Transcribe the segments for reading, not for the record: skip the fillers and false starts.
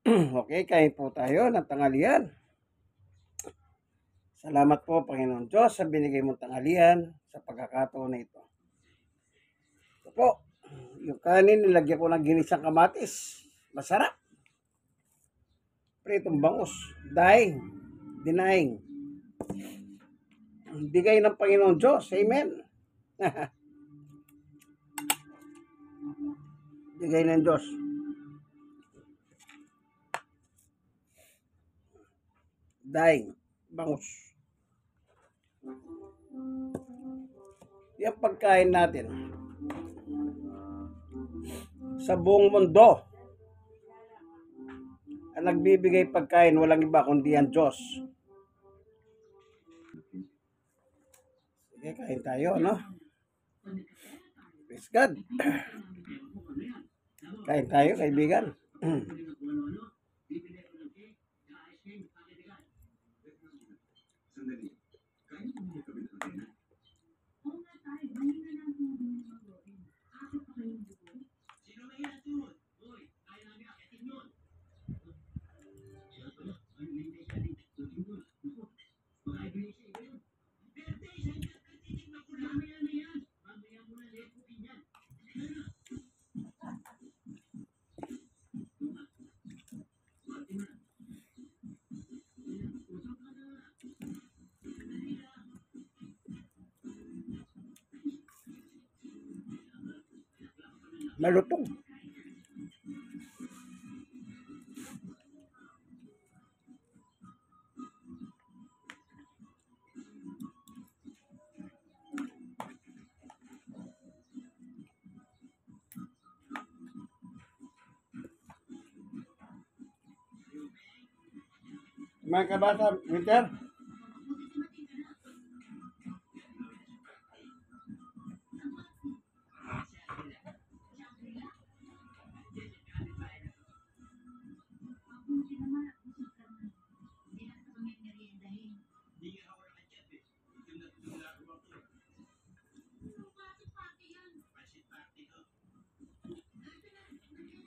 Okay, kain po tayo ng tanghalian. Salamat po, Panginoon Diyos, sa binigay mong tanghalian sa pagkakataon na ito. Ito po, yung kanin nilagyan ko ng ginisang kamatis. Masarap. Pritong bangus. Daing. Dinaing. Bigay ng Panginoon Diyos. Amen. Bigay ng Diyos. Daing. Bangus. Yung pagkain natin sa buong mundo, ang nagbibigay pagkain walang iba kundi ang Diyos. Sige, kain tayo, no? Praise God. Kain tayo, kaibigan. Malutong. Mga kabata, Winter?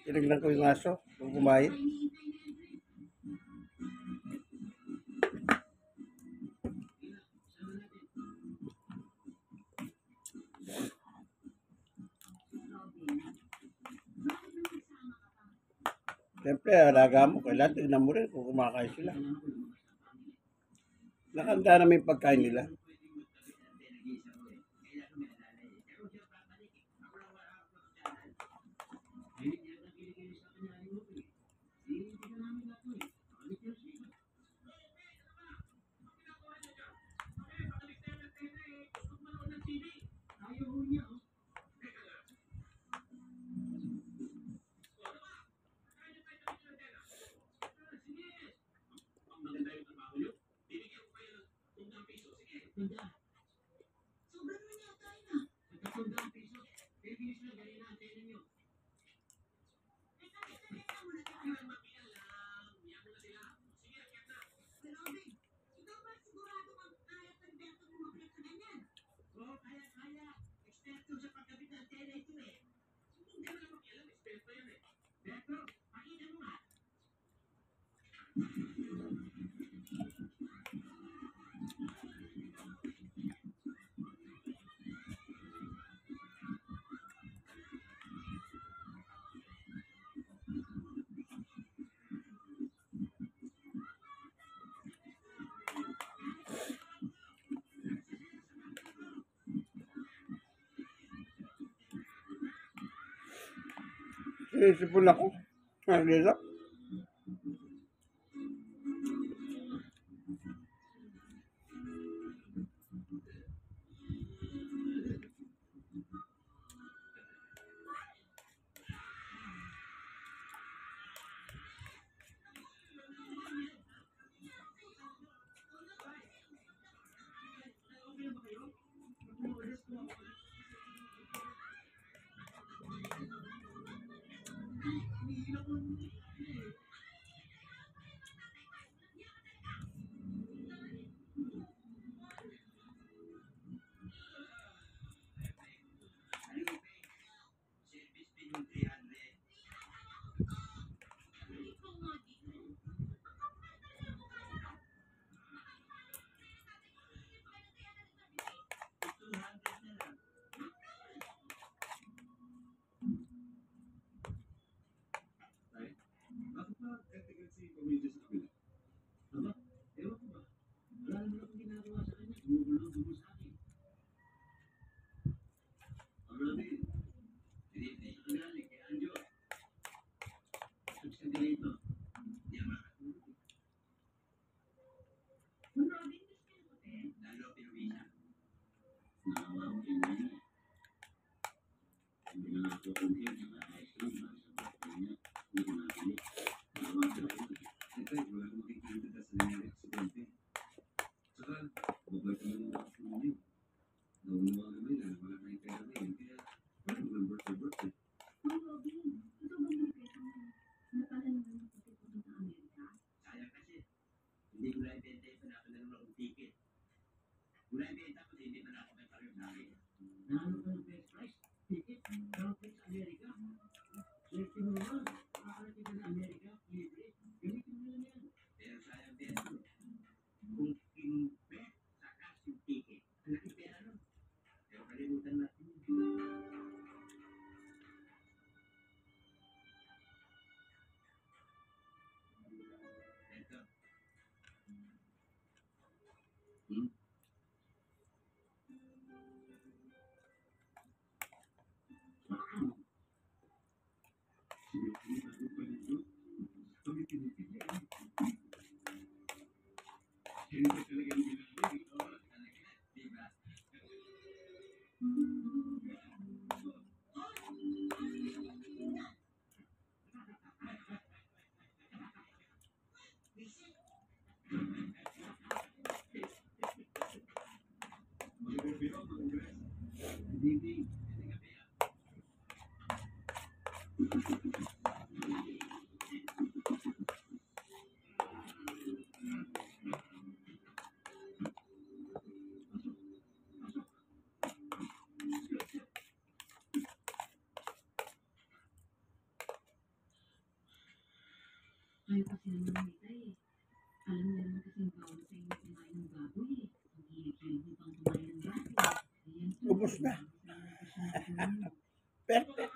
Tinignan ko yung aso kung kumain. Siyempre, alaga mo, kailangan tignan mo rin kung kumakain sila. Nakanda namin yung pagkain nila. Sinisipon ako. Nalila. Ayaw kasi naman nila eh. Alam niya naman kasing bawal sa inyo kumain ng baboy eh. Ang hilig-hilig niyo pang kumain ng baboy. Ayan po. Ubus na. Perfect.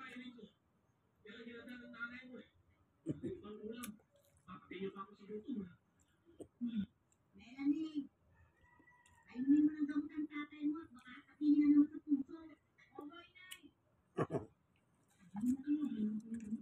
Melanie, ayunin mo ng gamot ang tatay mo at baka katingin na naman sa puso. Okay, Nay. Ano na kayo? Ayun po yung gamot, Nay.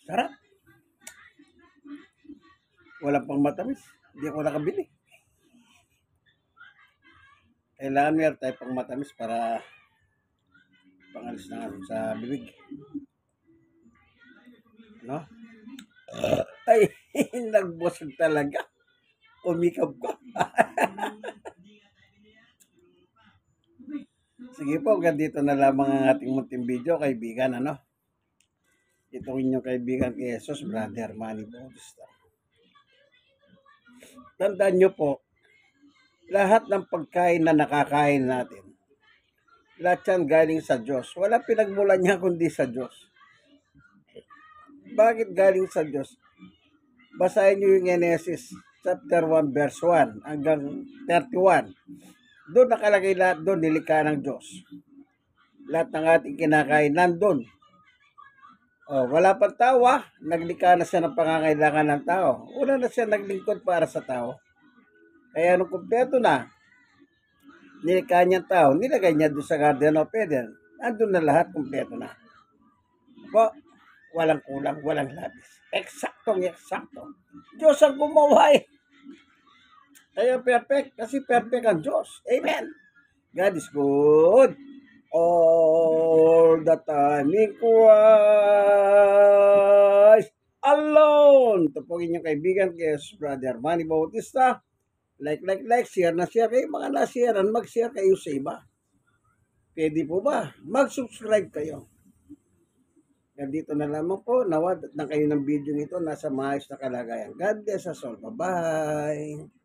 Sarap. Wala pang matamis. Hindi ako nakabili. Kailangan meron tayo pang matamis para pangalis na sa bibig. No? Ay, nagbusog talaga. Umikab ko. Sige po, ganito na lamang ang ating munting video, kaibigan, ano? Itong inyong kaibigan kay Jesus, Brother Manny Bautista. Tandaan nyo po, lahat ng pagkain na nakakain natin, lahat yan galing sa Diyos. Wala pinagmulan niya kundi sa Diyos. Bakit galing sa Diyos? Basahin nyo yung Genesis chapter 1 verse 1 hanggang 31. Doon nakalagay lahat, doon nilikha ng Diyos. Lahat ng ating kinakain nandun. Oh, wala pang tawa, naglikha na siya ng pangangailangan ng tao. Una na siya naglingkod para sa tao. Kaya nung kumpleto na, nilikha niya tao, nilagay niya doon sa Garden of Eden. Andun na lahat, kumpleto na. Po, walang kulang, walang labis. Eksaktong eksakto. Diyos ang gumawa eh. Kaya perfect, kasi perfect ang Diyos. Amen. God is good all the time in Christ alone. Ito po inyong kaibigan, yes, Brother Manny Bautista. Like, share na share kayo. Mga na-sharean, mag-share kayo sa iba. Pwede po ba? Mag-subscribe kayo. Dito na lamang po, nawad na kayo ng video nito, nasa maayos na kalagayan. God bless us all. Bye-bye.